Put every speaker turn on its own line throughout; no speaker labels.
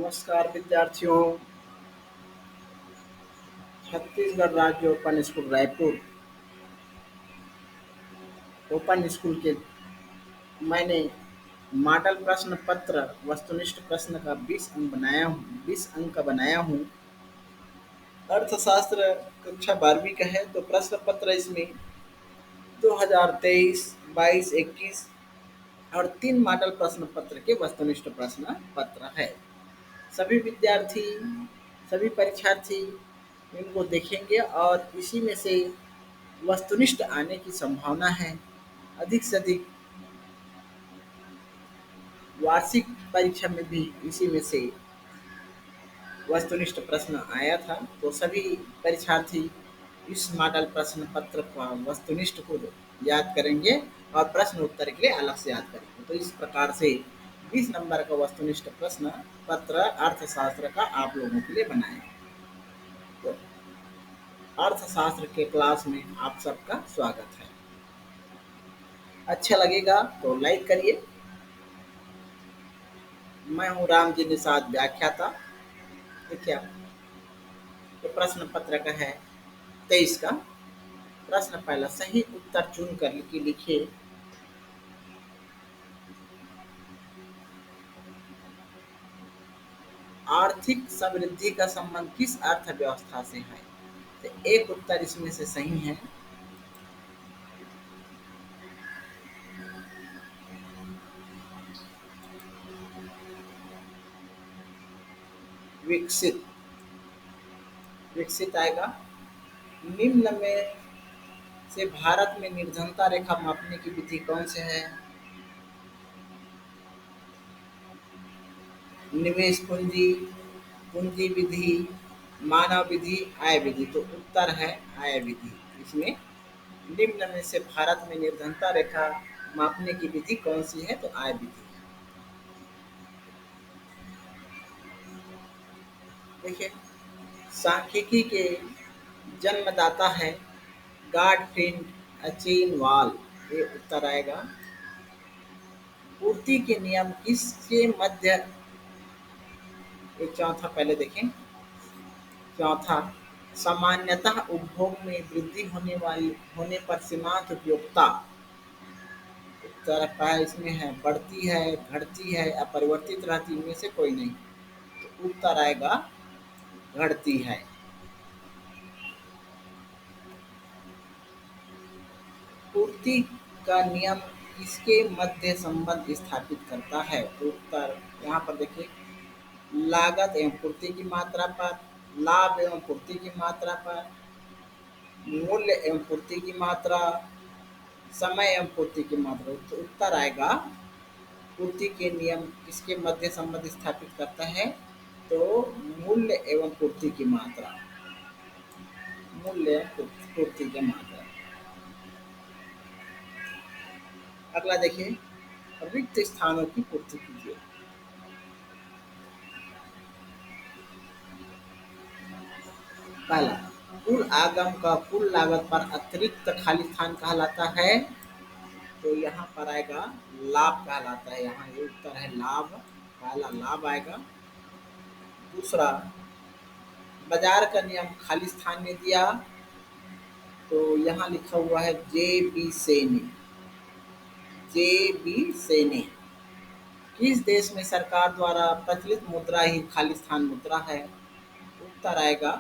नमस्कार विद्यार्थियों। छत्तीसगढ़ राज्य open school Raipur open school के मैंने मॉडल प्रश्न पत्र वस्तुनिष्ठ प्रश्न का 20 अंक का बनाया हूँ। अर्थशास्त्र कक्षा 12वीं का है तो प्रश्न पत्र इसमें 2023, 22, 21 और 3 मॉडल प्रश्न पत्र के वस्तुनिष्ठ प्रश्न पत्र है। सभी विद्यार्थी, सभी परीक्षार्थी इनको देखेंगे और इसी में से वस्तुनिष्ठ आने की संभावना है। अधिक से अधिक वार्षिक परीक्षा में भी इसी में से वस्तुनिष्ठ प्रश्न आया था, तो सभी परीक्षार्थी इस मॉडल प्रश्न पत्र का वस्तुनिष्ठ को याद करेंगे और प्रश्न उत्तर के लिए अलग से याद करेंगे। तो इस प्रकार से 20 नंबर का वस्तुनिष्ठ प्रश्न पत्र अर्थशास्त्र का आप लोगों के लिए बनाए। तो अर्थशास्त्र के क्लास में आप सबका स्वागत है। अच्छा लगेगा तो लाइक करिए। मैं हूँ राम जी निषाद व्याख्याता। देखिए आप, तो प्रश्न पत्र का है 23 का प्रश्न पहला, सही उत्तर चुन कर के लिखिए। आर्थिक समृद्धि का संबंध किस अर्थव्यवस्था से है? तो एक उत्तर इसमें से सही है। विकसित विकसित आएगा। निम्न में से भारत में निर्धनता रेखा मापने की विधि कौन से है? निवेश पूंजी, पूंजी विधि, मानव विधि, आय विधि। तो उत्तर है आय विधि। इसमें निम्न में से भारत में निर्धनता रेखा मापने की विधि कौन सी है? तो आय विधि। देखिए, सांख्यिकी के जन्मदाता है गॉटफ्रीड अचेनवाल। ये उत्तर आएगा। पूर्ति के नियम किसके मध्य? ये चौथा पहले देखें। चौथा, सामान्यतः उपभोग में वृद्धि होने पर सीमांत उपयोगिता। उत्तर पहला इसमें है बढ़ती है, घटती है, अपरिवर्तित रहती, इनमें से कोई नहीं। तो उत्तर आएगा घटती है। पूर्ति का नियम किसके मध्य संबंध स्थापित करता है? तो उत्तर यहाँ पर देखिए, लागत एवं पूर्ति की मात्रा पर, लाभ एवं पूर्ति की मात्रा पर, मूल्य एवं पूर्ति की मात्रा, समय एवं पूर्ति की मात्रा। तो उत्तर आएगा पूर्ति के नियम किसके मध्य संबंध स्थापित करता है? तो मूल्य एवं पूर्ति की मात्रा, मूल्य एवं पूर्ति की मात्रा। अगला देखिए, रिक्त स्थानों की पूर्ति कीजिए। पहला, कुल आगम का कुल लागत पर अतिरिक्त खाली स्थान कहलाता है। तो यहाँ पर आएगा लाभ कहलाता है। यहाँ ये उत्तर है लाभ। पहला लाभ आएगा। दूसरा, बाजार का नियम खाली स्थान में दिया, तो यहाँ लिखा हुआ है जे बी सेने। जे बी सेने किस देश में सरकार द्वारा प्रचलित मुद्रा ही खाली स्थान मुद्रा है? उत्तर आएगा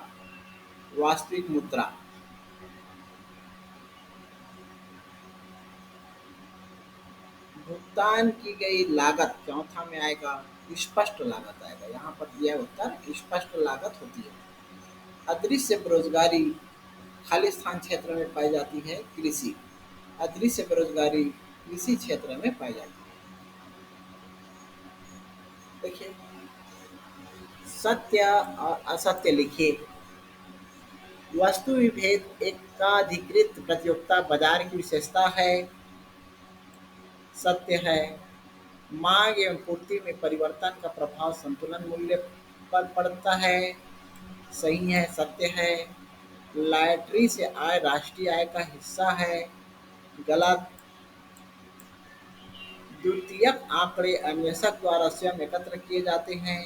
वास्तविक मुद्रा। भुगतान की गई लागत चौथा में आएगा स्पष्ट लागत आएगा। यहाँ पर दिया उत्तर स्पष्ट लागत होती है। अदृश्य बेरोजगारी खाली स्थान क्षेत्र में पाई जाती है कृषि। अदृश्य बेरोजगारी कृषि क्षेत्र में पाई जाती है। देखिए, सत्य और असत्य लिखिए। वस्तु विभेद एकाधिकृत प्रतियोगिता बाजार की विशेषता है। सत्य है। मांग एवं पूर्ति में परिवर्तन का प्रभाव संतुलन मूल्य पर पड़ता है। सही है, सत्य है। लॉटरी से आय राष्ट्रीय आय का हिस्सा है। गलत। द्वितीयक आंकड़े अन्वेषक द्वारा स्वयं एकत्र किए जाते हैं।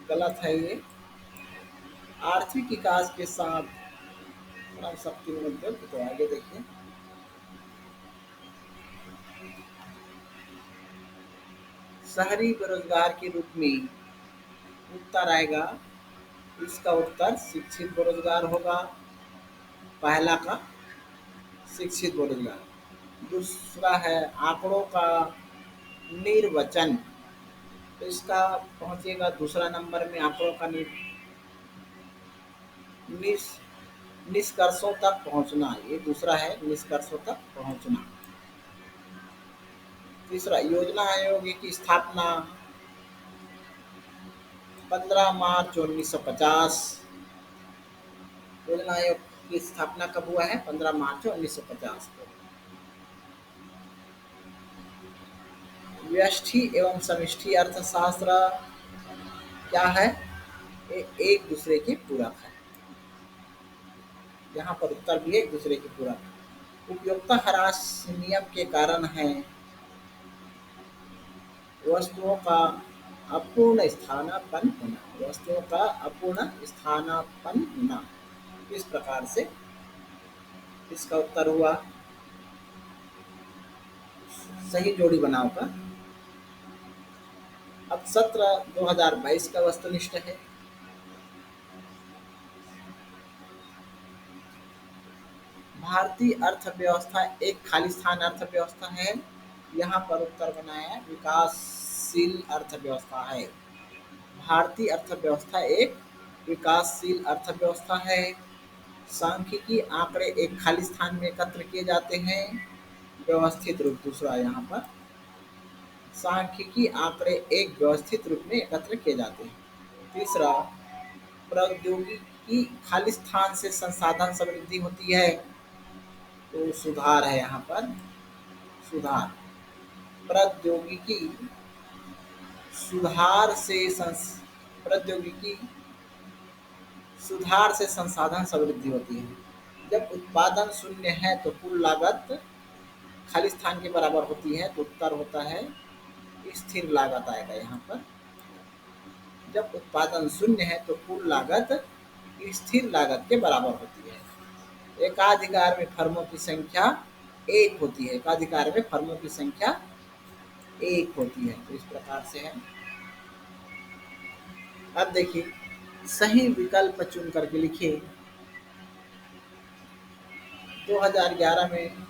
गलत है ये। आर्थिक विकास के साथ श्रम शक्ति मुद्दों को तो आगे देखिए। शहरी बेरोजगार के रूप में उत्तर आएगा, इसका उत्तर शिक्षित बेरोजगार होगा, पहला का शिक्षित बेरोजगार। दूसरा है आंकड़ों का निर्वचन, तो इसका पहुंचेगा दूसरा नंबर में आंकड़ों का निस, निष्कर्षों तक पहुंचना, ये दूसरा है निष्कर्षों तक पहुंचना। तीसरा योजना आयोग की स्थापना 15 मार्च 1950। योजना आयोग की स्थापना कब हुआ है? 15 मार्च 1950 को। व्यष्टि एवं समष्टि अर्थशास्त्र क्या है? ये एक दूसरे के पूरक है। यहाँ पर उत्तर भी एक दूसरे के पूरक। उपयोगिता ह्रास नियम के कारण है वस्तुओं का अपूर्ण स्थानापन्न होना, वस्तुओं का अपूर्ण स्थानापन्न होना। इस प्रकार से इसका उत्तर हुआ सही जोड़ी बनाव का। अब सत्र 2022 का वस्तुनिष्ठ है। भारतीय अर्थव्यवस्था एक खालिस्तान अर्थव्यवस्था है। यहाँ पर उत्तर बनाया विकासशील अर्थव्यवस्था है। भारतीय अर्थव्यवस्था एक विकासशील अर्थव्यवस्था है। सांख्यिकी आंकड़े एक खालिस्तान में एकत्र किए जाते हैं। व्यवस्थित रूप दूसरा, यहाँ पर सांख्यिकी आंकड़े एक व्यवस्थित रूप में एकत्र किए जाते हैं। तीसरा प्रौद्योगिकी खालिस्तान से संसाधन समृद्धि होती है, तो सुधार है यहाँ पर सुधार। प्रौद्योगिकी सुधार से प्रौद्योगिकी सुधार से संसाधन समृद्धि होती है। जब उत्पादन शून्य है तो कुल लागत खालिस्तान के बराबर होती है, तो उत्तर होता है स्थिर लागत आएगा यहाँ पर। जब उत्पादन शून्य है तो कुल लागत स्थिर लागत के बराबर होती है। एकाधिकार में फर्मों की संख्या एक होती है, एकाधिकार में फर्मों की संख्या एक होती है, तो इस प्रकार से है। अब देखिए सही विकल्प चुन करके लिखिए। 2011 में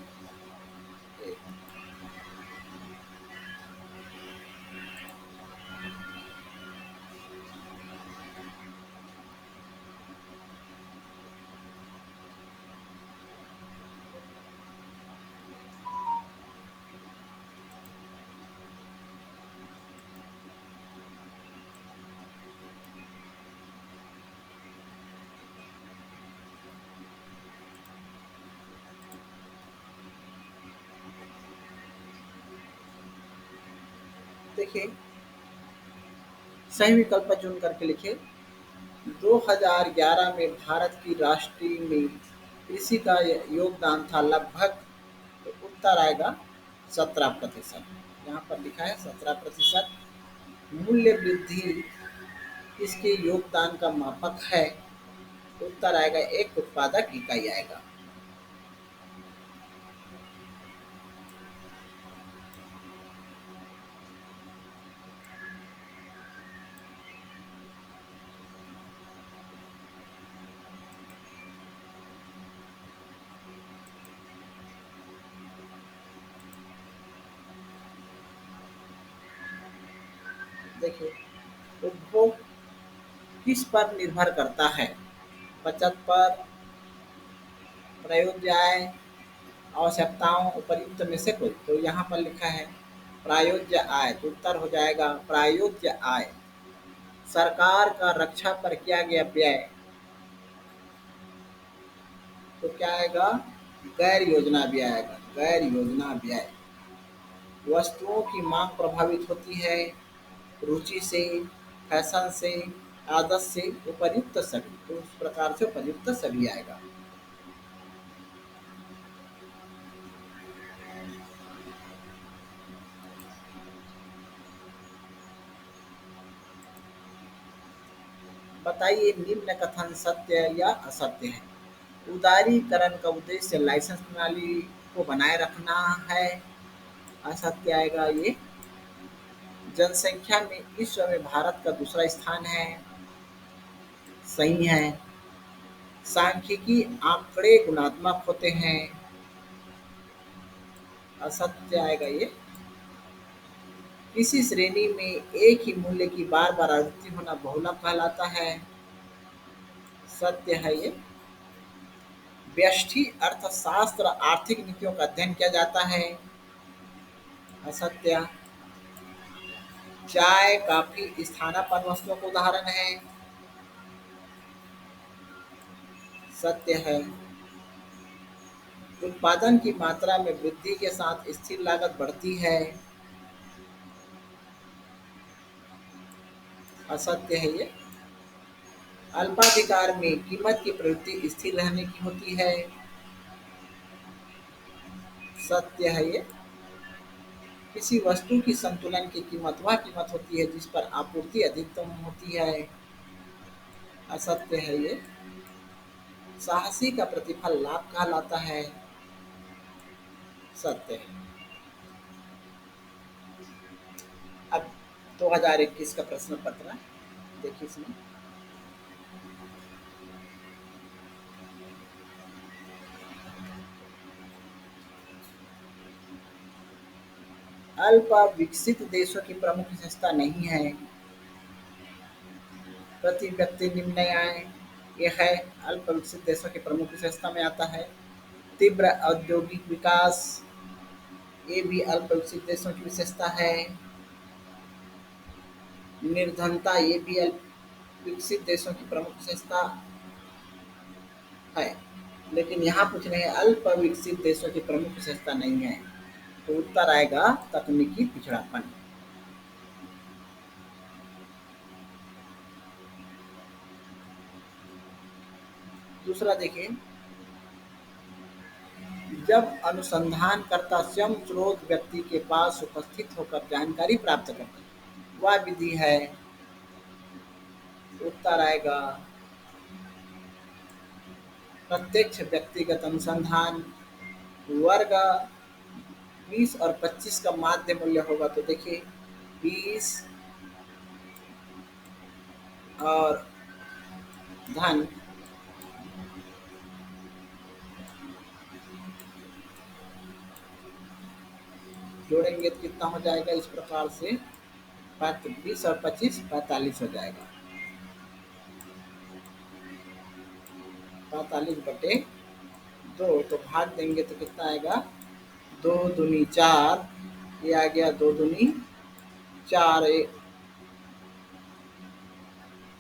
देखिए सही विकल्प चुन करके लिखिए। 2011 में भारत की राष्ट्रीय में कृषि का योगदान था लगभग, तो उत्तर आएगा 17%। यहाँ पर लिखा है 17%। मूल्य वृद्धि इसके योगदान का मापक है, तो उत्तर आएगा एक उत्पादक इकाई आएगा। देखिए उपभोग किस पर निर्भर करता है? बचत पर, प्रयोज्य आय, आवश्यकताओं, उपयुक्त में से कोई। तो यहाँ पर लिखा है प्रायोज्य आय, तो उत्तर हो जाएगा प्रायोज्य आय। सरकार का रक्षा पर किया गया व्यय, तो क्या आएगा? गैर योजना व्यय आएगा, गैर योजना व्यय। वस्तुओं की मांग प्रभावित होती है रुचि से, फैशन से, आदत से, उपयुक्त सभी, तो उस प्रकार से उपयुक्त सभी आएगा। बताइए निम्न कथन सत्य या असत्य है। उदारीकरण का उद्देश्य लाइसेंस प्रणाली को बनाए रखना है। असत्य आएगा ये। जनसंख्या में विश्व में भारत का दूसरा स्थान है। सही है। सांख्यिकी आंकड़े गुणात्मक होते हैं। असत्य आएगा ये। किसी श्रेणी में एक ही मूल्य की बार बार आवृत्ति होना बहुलक कहलाता है। सत्य है ये। व्यष्टि अर्थशास्त्र आर्थिक नीतियों का अध्ययन किया जाता है। असत्य। चाय काफी स्थानापन्न वस्तुओं का उदाहरण है। सत्य है। उत्पादन की मात्रा में वृद्धि के साथ स्थिर लागत बढ़ती है। असत्य है ये। अल्पाधिकार में कीमत की प्रवृत्ति स्थिर रहने की होती है। सत्य है ये। किसी वस्तु की संतुलन की कीमत वह कीमत होती है जिस पर आपूर्ति अधिकतम होती है। असत्य है ये। साहसी का प्रतिफल लाभ कहलाता है। सत्य है। अब 2021 का प्रश्न पत्र देखिए इसमें। अल्प विकसित देशों की प्रमुख विशेषता नहीं है। प्रति व्यक्ति निम्न आय ये है। अल्प विकसित देशों की प्रमुख विशेषता में आता है। तीव्र औद्योगिक विकास ये भी अल्प विकसित देशों की विशेषता है। निर्धनता ये भी अल्प विकसित देशों की प्रमुख विशेषता है। लेकिन यहाँ पूछ रहे हैं अल्प विकसित देशों की प्रमुख विशेषता नहीं है, तो उत्तर आएगा तकनीकी पिछड़ापन। दूसरा देखिए, जब अनुसंधानकर्ता स्वयं स्रोत व्यक्ति के पास उपस्थित होकर जानकारी प्राप्त करते हैं वह विधि है। उत्तर आएगा प्रत्यक्ष व्यक्तिगत अनुसंधान। वर्ग 20 और 25 का माध्य मूल्य होगा, तो देखिए 20 और धन जोड़ेंगे तो कितना हो जाएगा इस प्रकार से 20 और 25 45 हो जाएगा। 45/2 तो भाग देंगे तो कितना आएगा 2 दूनी 4 ये आ गया 2 दूनी 4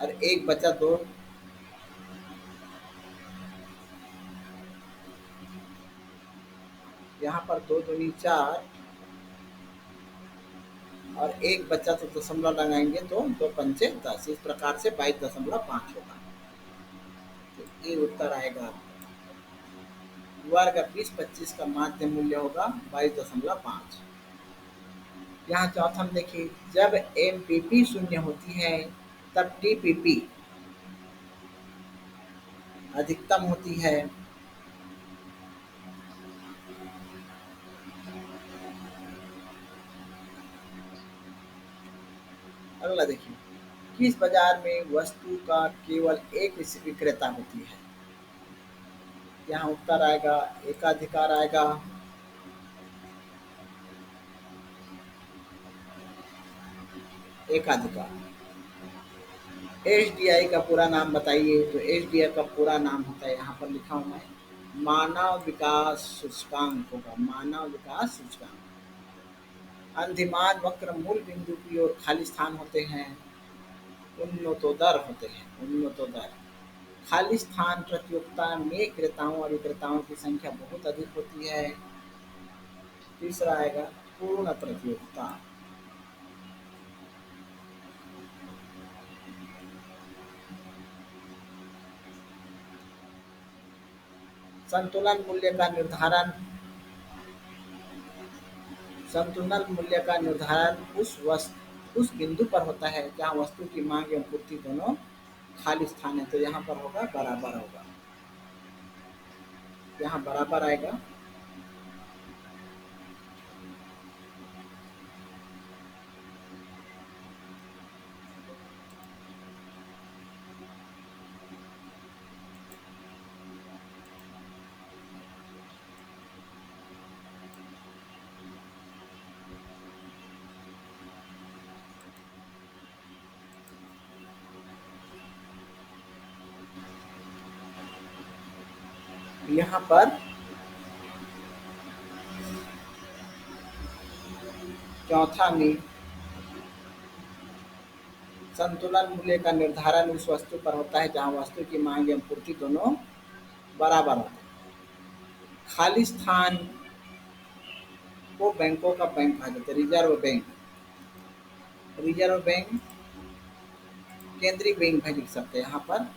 और एक बचा 2। यहाँ पर 2 दूनी 4 और एक बच्चा तो दशमलव लगाएंगे तो 2 पंचे 10 इस प्रकार से 22.5 होगा। तो ये उत्तर आएगा। वर्ग 20-25 का माध्य मूल्य होगा 22.5। यहाँ चौथा में देखिए, जब एमपीपी शून्य होती है तब टीपीपी अधिकतम होती है। अगला देखिए, किस बाजार में वस्तु का केवल एक विक्रेता होती है। यहाँ उत्तर आएगा एकाधिकार आएगा। एकाधिकार। एसडीआई का पूरा नाम बताइए, तो एसडीआई का पूरा नाम होता है यहाँ पर लिखा हूँ मैं, मानव विकास सूचकांक होगा। मानव विकास सूचकांक। अंधिमान वक्र मूल बिंदु की ओर खाली स्थान होते हैं। उन्नतोदर होते हैं। उन्नतोदर। खाली स्थान प्रतियोगिता में क्रेताओं और विक्रेताओं की संख्या बहुत अधिक होती है। तीसरा आएगा पूर्ण प्रतियोगिता। संतुलन मूल्य का निर्धारण। संतुलन मूल्य का निर्धारण उस बिंदु पर होता है जहां वस्तु की मांग एवं पूर्ति दोनों खाली स्थान है तो यहाँ पर होगा बराबर होगा, यहाँ बराबर आएगा। यहाँ पर चौथा में संतुलन मूल्य का निर्धारण उस वस्तु पर होता है जहाँ वस्तु की मांग एवं पूर्ति दोनों बराबर होते हैं। खाली स्थान को बैंकों का बैंक कहा जाता है, रिजर्व बैंक। रिजर्व बैंक केंद्रीय बैंक भी लिख सकते हैं यहाँ पर।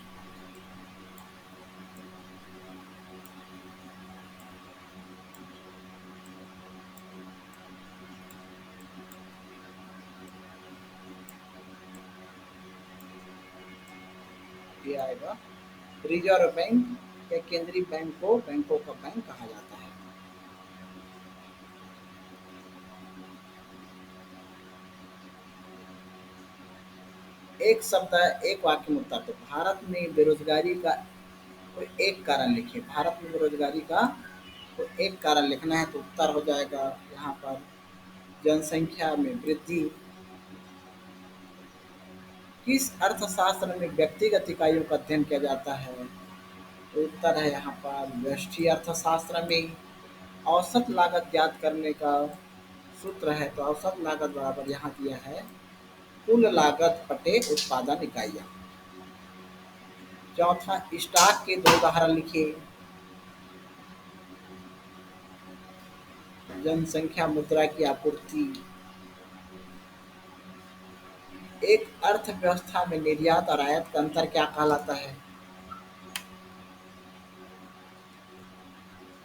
ये आएगा रिजर्व बैंक या केंद्रीय बैंक को बैंकों का बैंक कहा जाता है। एक शब्द एक वाक्य में उत्तर दो। भारत में बेरोजगारी का कोई एक कारण लिखिए। भारत में बेरोजगारी का कोई एक कारण लिखना है तो उत्तर हो जाएगा यहाँ पर जनसंख्या में वृद्धि। किस अर्थशास्त्र में व्यक्तिगत इकाइयों का अध्ययन किया जाता है? तो उत्तर है यहाँ पर व्यष्टि अर्थशास्त्र में। औसत लागत ज्ञात करने का सूत्र है तो औसत लागत बराबर यहाँ दिया है कुल लागत बटे उत्पादन इकाइयाँ। चौथा स्टॉक के दो उदाहरण लिखिए। जनसंख्या, मुद्रा की आपूर्ति। एक अर्थव्यवस्था में निर्यात और आयात का अंतर क्या कहलाता है?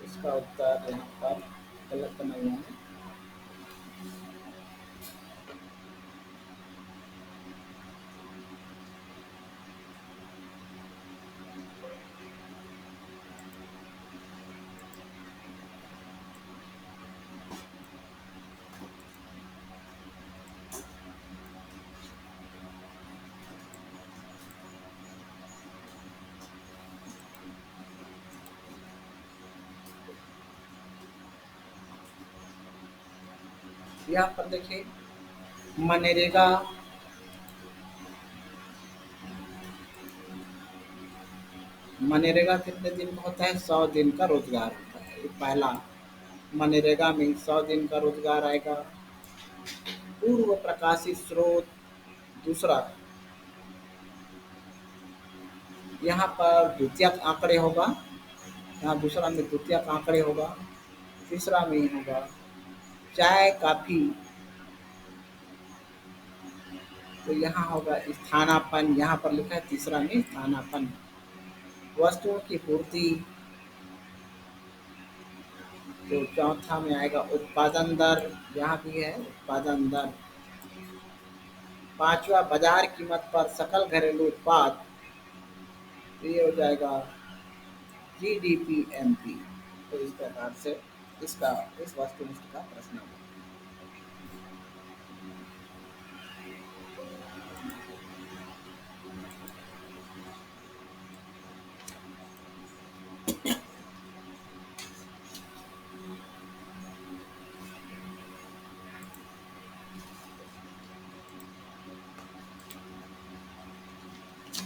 इसका उत्तर यहाँ पर गलत नहीं है। यहाँ पर देखिए मनरेगा मनरेगा कितने दिन का होता है? 100 दिन का रोजगार होता है। ये पहला मनरेगा में 100 दिन का रोजगार आएगा। पूर्व प्रकाशित स्रोत। दूसरा यहाँ पर द्वितीयक आंकड़े होगा, यहाँ दूसरा में द्वितीयक आंकड़े होगा। तीसरा में होगा चाय कॉफी, तो यहाँ होगा स्थानापन्न। यहाँ पर लिखा है तीसरा में स्थानापन्न। वस्तुओं की पूर्ति, तो चौथा में आएगा उत्पादन दर, यहाँ भी है उत्पादन दर। पांचवा बाजार कीमत पर सकल घरेलू उत्पाद, तो ये हो जाएगा GDP-MP। तो इस प्रकार से इसका इस वस्तुनिष्ठ का प्रश्न होगा।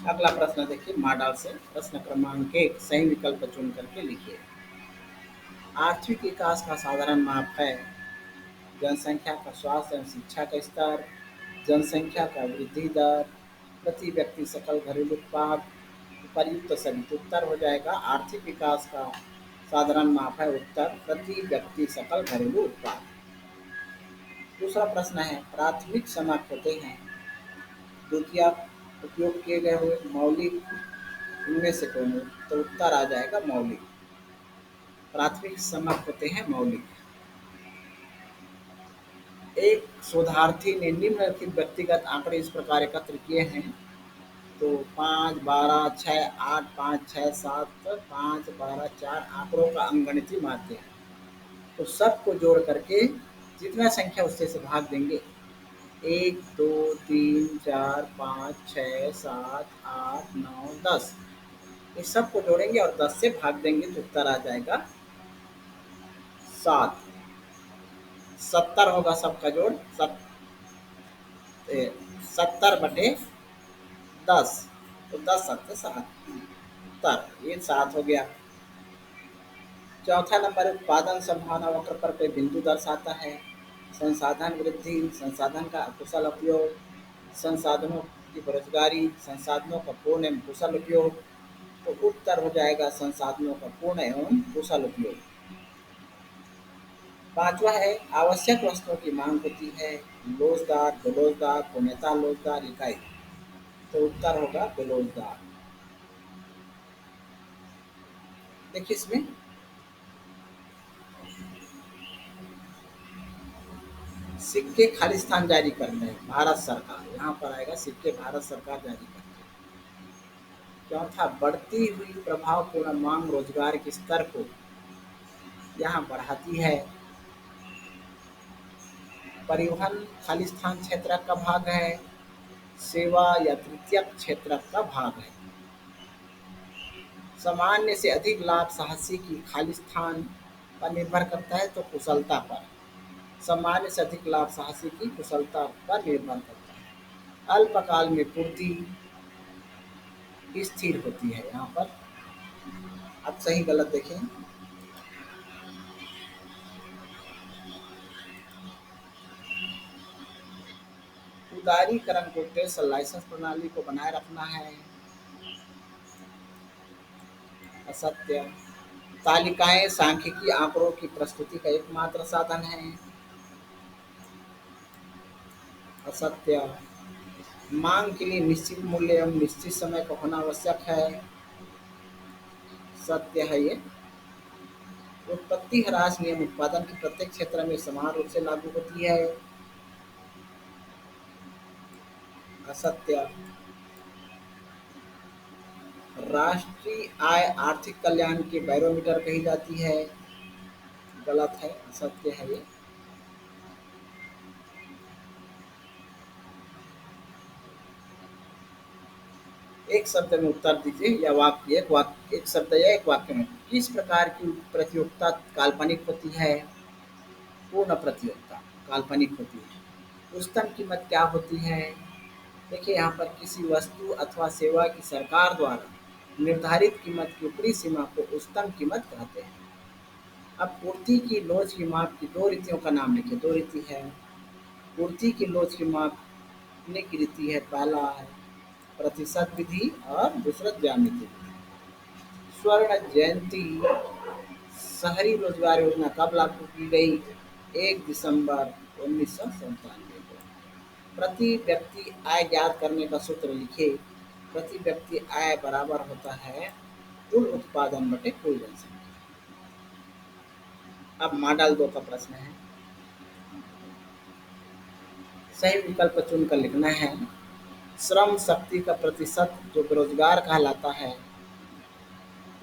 अगला प्रश्न देखिए मॉडल से। प्रश्न क्रमांक 1 सही विकल्प चुन करके लिखिए। आर्थिक विकास का साधारण माप है जनसंख्या का स्वास्थ्य एवं शिक्षा का स्तर, जनसंख्या का वृद्धि दर, प्रति व्यक्ति सकल घरेलू उत्पाद, उपर्युक्त सभी। तो उत्तर हो जाएगा आर्थिक विकास का साधारण माप है उत्तर प्रति व्यक्ति सकल घरेलू उत्पाद। दूसरा प्रश्न है प्राथमिक समक होते हैं द्वितीय उपयोग किए गए हुए मौलिक इनमें से कौन है? तो उत्तर आ जाएगा मौलिक। प्राथमिक समक होते हैं मौलिक। एक शोधार्थी ने निम्नलिखित व्यक्तिगत आंकड़े इस प्रकार एकत्र किए हैं तो 5, 12, 6, 8, 5, 6, 7, 5, 12, 4 आंकड़ों का अंगगणितीय माध्य है। तो सबको जोड़ करके जितना संख्या उससे से भाग देंगे, 1, 2, 3, 4, 5, 6, 7, 8, 9, 10, ये सबको जोड़ेंगे और 10 से भाग देंगे तो उत्तर आ जाएगा 7। 70 होगा सबका जोड़, 70/10, तो 10 7 7, उत्तर ये 7 हो गया। चौथा नंबर, उत्पादन संभावना वक्र पर कोई बिंदु दर्शाता है। संसाधन वृद्धि, संसाधन का अकुशल उपयोग, संसाधनों की बेरोजगारी, संसाधनों का पूर्ण एवं कुशल उपयोग। तो उत्तर हो जाएगा संसाधनों का पूर्ण एवं कुशल उपयोग। पांचवा है, आवश्यक वस्तुओं की मांग होती है। लोजदार, बेलोजदार, पूर्णतः लोजदार इकाई। तो उत्तर होगा बेलोजदार। देखिए इसमें सिक्के खालिस्तान जारी करते हैं भारत सरकार, यहाँ पर आएगा सिक्के भारत सरकार जारी करती है। चौथा, बढ़ती हुई प्रभावपूर्ण मांग रोजगार के स्तर को यहाँ बढ़ाती है। परिवहन खालिस्तान क्षेत्र का भाग है। सेवा या तृतीयक क्षेत्र का भाग है। सामान्य से अधिक लाभ साहसी की खालिस्तान पर निर्भर करता है, तो कुशलता पर। सामान्य से अधिक लाभ साहसी की कुशलता पर निर्भर करता है। अल्पकाल में पूर्ति स्थिर होती है यहाँ पर। अब सही गलत देखें। उदारीकरण को उद्देश्य लाइसेंस प्रणाली को बनाए रखना है। असत्य। तालिकाएं सांख्यिकीय आंकड़ों की प्रस्तुति का एकमात्र साधन है। असत्य। मांग के लिए निश्चित मूल्य एवं निश्चित समय का होना आवश्यक है। सत्य है ये। उत्पत्ति ह्रास नियम उत्पादन के प्रत्येक क्षेत्र में समान रूप से लागू होती है। असत्य। राष्ट्रीय आय आर्थिक कल्याण के बैरोमीटर कही जाती है। गलत है, असत्य है ये। एक शब्द में उत्तर दीजिए या वाक्य, एक शब्द या एक वाक्य में किस प्रकार की प्रतियोगिता काल्पनिक होती है। पूर्ण प्रतियोगिता काल्पनिक होती है। उच्चतम कीमत क्या होती है। देखिए यहाँ पर किसी वस्तु अथवा सेवा की सरकार द्वारा निर्धारित कीमत की ऊपरी सीमा को उच्चतम कीमत कहते हैं। अब पूर्ति की लोच की माप की दो रीतियों का नाम लिखिए। दो रीति है। पूर्ति की लोच की मापने की रीति है, पहला है प्रतिशत विधि और दूसरा ज्यामिति विधि। स्वर्ण जयंती शहरी रोजगार योजना कब लागू की गई। 1 दिसंबर 1997 को। प्रति व्यक्ति आय ज्ञात करने का सूत्र लिखे। प्रति व्यक्ति आय बराबर होता है कुल उत्पादन बटे कुल जनसंख्या। अब मॉडल 2 का प्रश्न है। सही विकल्प चुनकर लिखना है। श्रम शक्ति का प्रतिशत जो बेरोजगार कहलाता है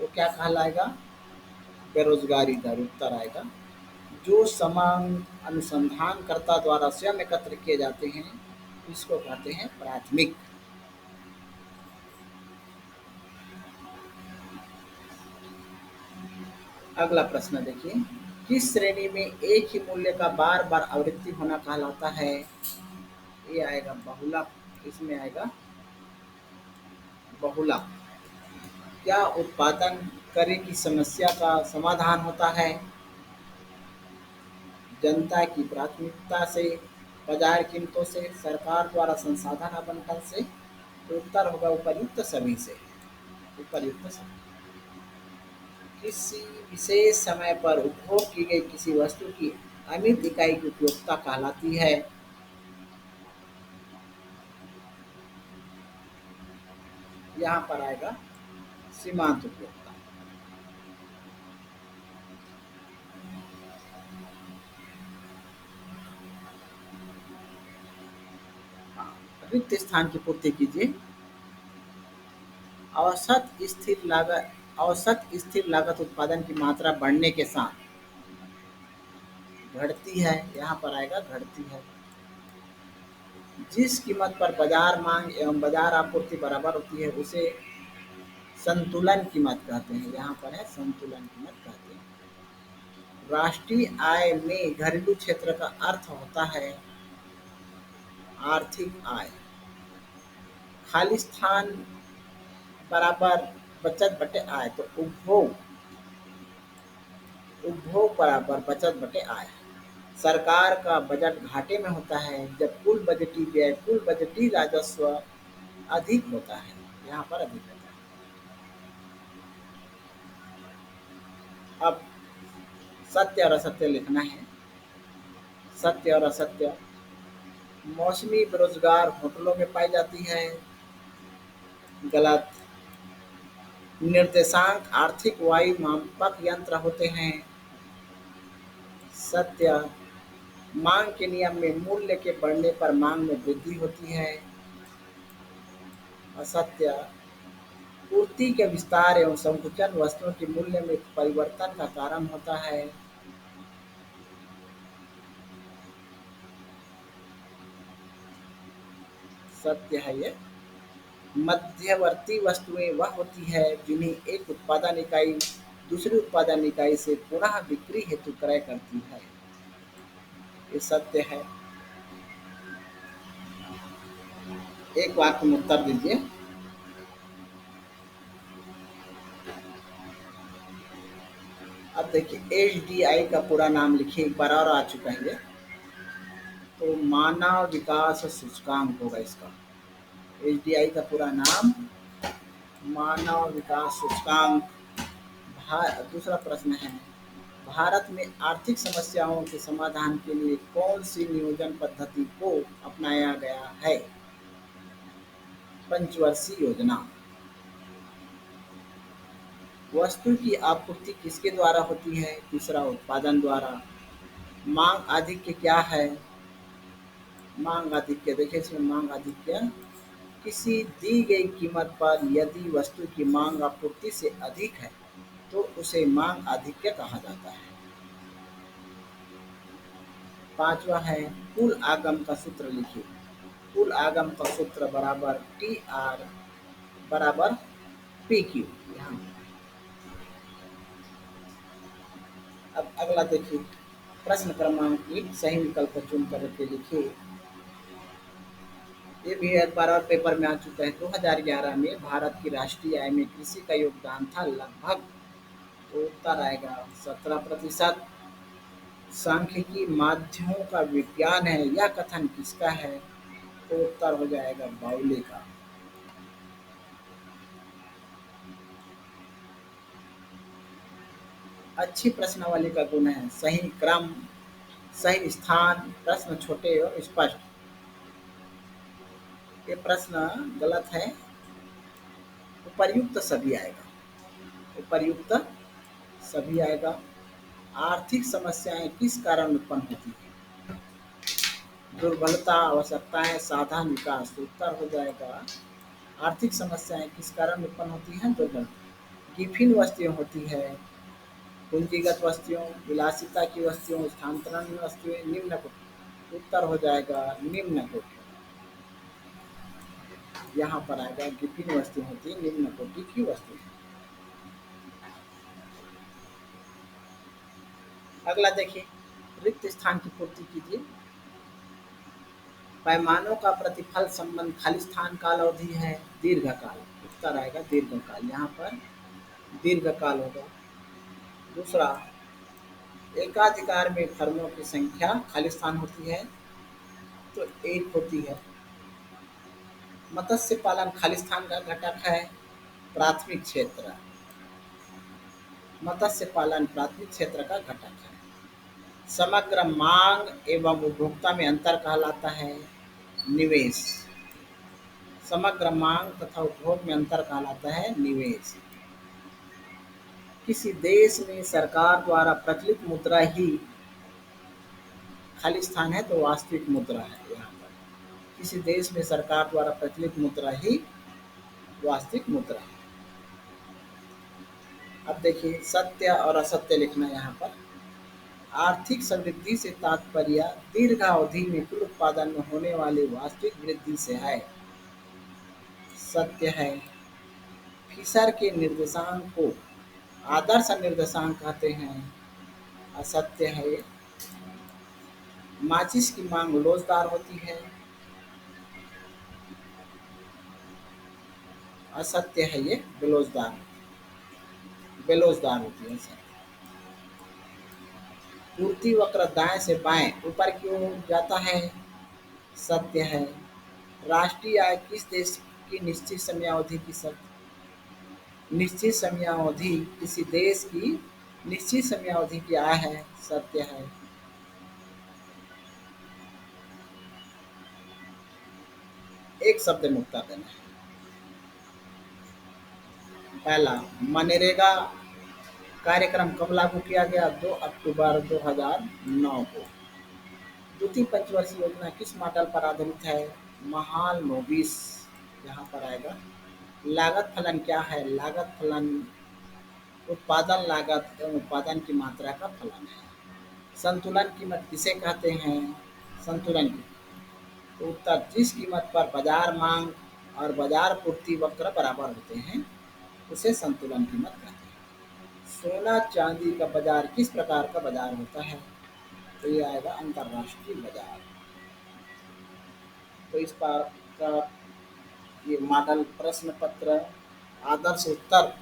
वो क्या कहलाएगा। बेरोजगारी दर उत्तर आएगा। जो समान अनुसंधानकर्ता द्वारा स्वयं एकत्र किए जाते हैं इसको कहते हैं प्राथमिक। अगला प्रश्न देखिए। किस श्रेणी में एक ही मूल्य का बार बार आवृत्ति होना कहलाता है। ये आएगा बहुलक। इसमें आएगा बहुलक। क्या उत्पादन करे की समस्या का समाधान होता है। जनता की प्राथमिकता से, बाजार कीमतों से, सरकार द्वारा संसाधन आवंटन से। तो उत्तर होगा उपर्युक्त सभी से। उपर्युक्त सभी। किसी विशेष समय पर उपभोग की गई किसी वस्तु की अमित इकाई की उपयोगिता कहलाती है। यहाँ पर आएगा सीमांत उपयोगिता। हाँ, रिक्त स्थान की पूर्ति कीजिए। औसत स्थिर लागत उत्पादन की मात्रा बढ़ने के साथ घटती है। यहाँ पर आएगा घटती है। जिस कीमत पर बाजार मांग एवं बाजार आपूर्ति बराबर होती है उसे संतुलन कीमत कहते हैं। यहाँ पर है संतुलन कीमत कहते हैं। राष्ट्रीय आय में घरेलू क्षेत्र का अर्थ होता है आर्थिक आय। खाली स्थान बराबर बचत बटे आय, तो उपभोग उपभोग बराबर बचत बटे आय। सरकार का बजट घाटे में होता है जब कुल बजटीय व्यय कुल बजटीय राजस्व अधिक होता है। यहाँ पर अधिक होता है। अब सत्य और असत्य लिखना है। सत्य और असत्य। मौसमी बेरोजगार होटलों में पाई जाती है। गलत। निर्देशांक आर्थिक वायु मापक यंत्र होते हैं। सत्य। मांग के नियम में मूल्य के बढ़ने पर मांग में वृद्धि होती है। असत्य। पूर्ति के विस्तार एवं संकुचन वस्तुओं के मूल्य में परिवर्तन का कारण होता है। सत्य है ये। मध्यवर्ती वस्तुएं वह होती है जिन्हें एक उत्पादन इकाई दूसरी उत्पादन इकाई से पुनः बिक्री हेतु क्रय करती है। ये सत्य है। एक वाक्य में उत्तर दीजिए। अब देखिए एचडीआई का पूरा नाम लिखिए, एक बार और आ चुका है ये। तो मानव विकास सूचकांक होगा इसका। एचडीआई का पूरा नाम मानव विकास सूचकांक। दूसरा प्रश्न है, भारत में आर्थिक समस्याओं के समाधान के लिए कौन सी नियोजन पद्धति को अपनाया गया है? पंचवर्षीय योजना। वस्तु की आपूर्ति किसके द्वारा होती है? तीसरा उत्पादन द्वारा। मांग आधिक्य क्या है? मांग आधिक्य देखिए इसमें मांग आधिक्य किसी दी गई कीमत पर यदि वस्तु की मांग आपूर्ति से अधिक है तो उसे मांग आधिक्य कहा जाता है। पांचवा है कुल आगम का सूत्र लिखिए। कुल आगम का सूत्र बराबर टी आर बराबर पी क्यू। यहाँ अब अगला देखिए, प्रश्न क्रमांक 1 सही विकल्प चुन करके लिखिए। ये भी एक बार और पेपर में आ चुका है। 2011 में भारत की राष्ट्रीय आय में कृषि का योगदान था लगभग, तो उत्तर आएगा 17%। सांख्यिकी माध्यमों का विज्ञान है, यह कथन किसका है? तो उत्तर हो जाएगा बाउले का। अच्छी प्रश्नावली का गुण है सही क्रम, सही स्थान, प्रश्न छोटे और स्पष्ट। ये प्रश्न गलत है। उपर्युक्त सभी आएगा। उपर्युक्त सभी आएगा। आर्थिक समस्याएं किस कारण उत्पन्न होती है? दुर्बलता, आवश्यकताएं, साधन, विकास। तो उत्तर हो जाएगा आर्थिक समस्याएं किस कारण उत्पन्न होती हैं? दुर्बलता। गिफिन वस्तुएं होती है पूंजीगत वस्तुओं, विलासिता की वस्तुओं, स्थानांतरण वस्तुएं, निम्न कोटि। उत्तर हो जाएगा निम्न कोटि। यहाँ पर आएगा गिफिन वस्तु होती है निम्न कोटि की वस्तु। अगला देखिए, रिक्त स्थान की पूर्ति कीजिए। पैमानों का प्रतिफल संबंध खाली स्थान काल अवधि है दीर्घकाल। उत्तर आएगा दीर्घकाल। यहाँ पर दीर्घकाल होगा। दूसरा, एकाधिकार में फर्मों की संख्या खाली स्थान होती है तो एक होती है। मत्स्य पालन खाली स्थान का घटक है प्राथमिक क्षेत्र। मत्स्य पालन प्राथमिक क्षेत्र का घटक है। समग्र मांग एवं उपभोक्ता में अंतर कहलाता है निवेश। समग्र मांग तथा उपभोग में अंतर कहलाता है निवेश। किसी देश में सरकार द्वारा प्रचलित मुद्रा ही खाली स्थान है तो वास्तविक मुद्रा है। यहाँ पर किसी देश में सरकार द्वारा प्रचलित मुद्रा ही वास्तविक मुद्रा है। अब देखिए सत्य और असत्य लिखना है यहाँ पर। आर्थिक समृद्धि से तात्पर्य दीर्घावधि में कुल उत्पादन में होने वाली वास्तविक वृद्धि से है। सत्य है। फिशर के निर्देशांक को आदर्श निर्देशांक कहते हैं। असत्य है ये। माचिस की मांग लोचदार होती है। असत्य है ये। बेलोजदार होती है। सत्य। पूर्ति वक्र दाएं से बाएं ऊपर की ओर जाता है। सत्य है। राष्ट्रीय आय किस देश की निश्चित समयावधि की निश्चित समयावधि किसी देश की निश्चित समयावधि की आय है। सत्य है। एक शब्द में उत्तर देना है। पहला, मनरेगा कार्यक्रम कब लागू किया गया? 2 अक्टूबर 2009 को। द्वितीय पंचवर्षीय योजना किस मॉडल पर आधारित है? महाल नोबिस यहाँ पर आएगा। लागत फलन क्या है? लागत फलन उत्पादन लागत एवं उत्पादन की मात्रा का फलन है। संतुलन कीमत किसे कहते हैं? संतुलन कीमत तो उत्तर, जिस कीमत पर बाजार मांग और बाजार पूर्ति वक्र बराबर होते हैं उसे संतुलन कीमत कहते हैं। सोना चांदी का बाजार किस प्रकार का बाजार होता है? तो ये आएगा अंतरराष्ट्रीय बाजार। तो इस बार का ये मॉडल प्रश्न पत्र आदर्श उत्तर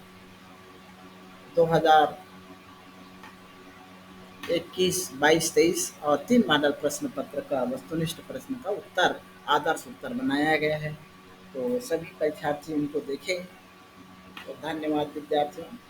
2021, 22, 23 और 3 मॉडल प्रश्न पत्र का वस्तुनिष्ठ प्रश्न का उत्तर आदर्श उत्तर बनाया गया है। तो सभी परीक्षार्थी उनको देखें। तो धन्यवाद विद्यार्थियों।